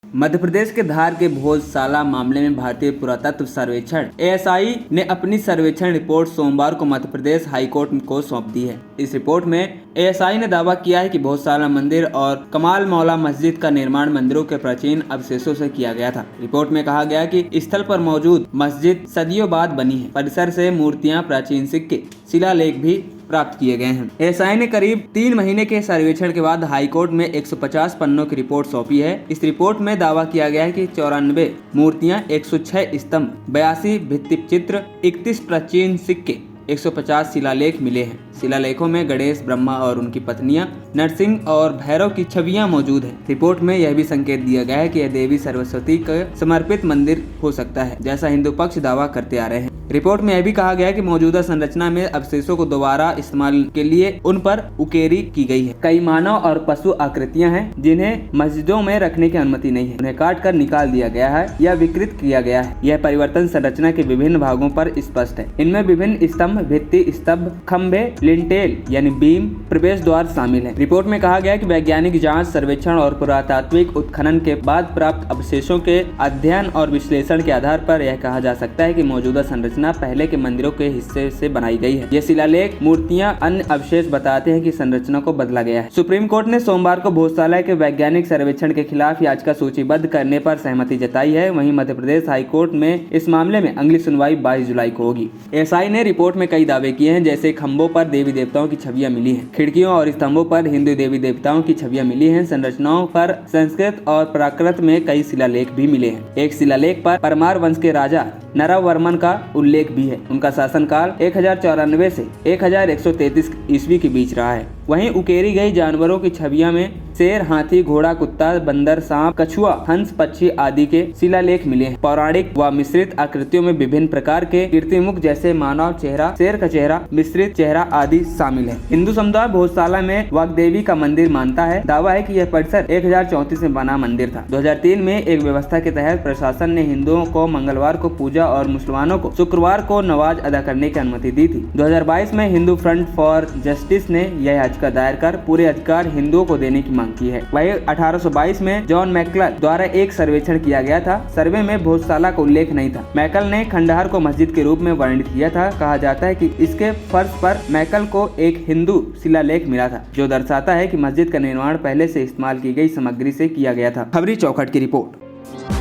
मध्य प्रदेश के धार के भोजशाला मामले में भारतीय पुरातत्व सर्वेक्षण एएसआई ने अपनी सर्वेक्षण रिपोर्ट सोमवार को मध्य प्रदेश हाईकोर्ट को सौंप दी है। इस रिपोर्ट में एएसआई ने दावा किया है कि भोजशाला मंदिर और कमाल मौला मस्जिद का निर्माण मंदिरों के प्राचीन अवशेषों से किया गया था। रिपोर्ट में कहा गया कि स्थल पर मौजूद मस्जिद सदियों बाद बनी है। परिसर से मूर्तियां, प्राचीन सिक्के, शिलालेख भी प्राप्त किए गए हैं। एएसआई ने करीब 3 महीने के सर्वेक्षण के बाद हाईकोर्ट में 150 पन्नों की रिपोर्ट सौंपी है। इस रिपोर्ट में दावा किया गया है कि 94 मूर्तियां, 106 स्तंभ, 82 भित्तिचित्र, 31 प्राचीन सिक्के, 150 शिलालेख मिले हैं। शिलालेखों में गणेश, ब्रह्मा और उनकी पत्नियां, नरसिंह और भैरव की छवियां मौजूद है। रिपोर्ट में यह भी संकेत दिया गया है कि यह देवी सरस्वती को समर्पित मंदिर हो सकता है, जैसा हिंदू पक्ष दावा करते आ रहे हैं। रिपोर्ट में यह भी कहा गया है कि मौजूदा संरचना में अवशेषों को दोबारा इस्तेमाल के लिए उन पर उकेरी की गई है। कई मानव और पशु आकृतियां हैं जिन्हें मस्जिदों में रखने की अनुमति नहीं है। उन्हें काट कर निकाल दिया गया है या विकृत किया गया है। यह परिवर्तन संरचना के विभिन्न भागों पर स्पष्ट है। इनमें विभिन्न स्तंभ, भित्ति स्तंभ, खम्भे, लिंटेल यानी बीम, प्रवेश द्वार शामिल है। रिपोर्ट में कहा गया है कि वैज्ञानिक जांच, सर्वेक्षण और पुरातात्विक उत्खनन के बाद प्राप्त अवशेषों के अध्ययन और विश्लेषण के आधार पर यह कहा जा सकता है कि मौजूदा संरचना पहले के मंदिरों के हिस्से से बनाई गई है। ये शिलालेख, मूर्तियां, अन्य अवशेष बताते हैं कि संरचना को बदला गया है। सुप्रीम कोर्ट ने सोमवार को भोजशाला के वैज्ञानिक सर्वेक्षण के खिलाफ याचिका सूचीबद्ध करने पर सहमति जताई है। वहीं मध्य प्रदेश हाईकोर्ट में इस मामले में अगली सुनवाई 22 जुलाई को होगी। एएसआई ने रिपोर्ट में कई दावे किए हैं, जैसे खंभों पर देवी देवताओं की छवियां मिली हैं, खिड़कियों और स्तंभों पर हिंदू देवी देवताओं की छवियां मिली हैं, संरचनाओं पर संस्कृत और प्राकृत में कई शिलालेख भी मिले हैं। एक शिलालेख पर परमार वंश के राजा नरवर्मन का उल्लेख भी है। उनका शासनकाल 1094 से 1133 ईस्वी के बीच रहा है। वहीं उकेरी गई जानवरों की छवियां में शेर, हाथी, घोड़ा, कुत्ता, बंदर, सांप, कछुआ, हंस, पक्षी आदि के शिलालेख मिले हैं। पौराणिक व मिश्रित आकृतियों में विभिन्न प्रकार के कीर्तिमुख जैसे मानव चेहरा, शेर का चेहरा, मिश्रित चेहरा आदि शामिल है। हिंदू समुदाय भोजशाला में वाग्देवी का मंदिर मानता है। दावा है कि यह परिसर 1034 में बना मंदिर था। 2003 में एक व्यवस्था के तहत प्रशासन ने हिंदुओं को मंगलवार को पूजा और मुसलमानों को शुक्रवार को नमाज अदा करने की अनुमति दी थी। 2022 में हिंदू फ्रंट फॉर जस्टिस ने यह याचिका दायर कर पूरे अधिकार हिंदुओं को देने की मांग की है। वहीं 1822 में जॉन मैकल द्वारा एक सर्वेक्षण किया गया था। सर्वे में भोजशाला का उल्लेख नहीं था। मैकल ने खंडहर को मस्जिद के रूप में वर्णित किया था। कहा जाता है कि इसके फर्श पर मैकल को एक हिंदू शिलालेख मिला था, जो दर्शाता है कि मस्जिद का निर्माण पहले से इस्तेमाल की गई सामग्री से किया गया था। खबरी चौखट की रिपोर्ट।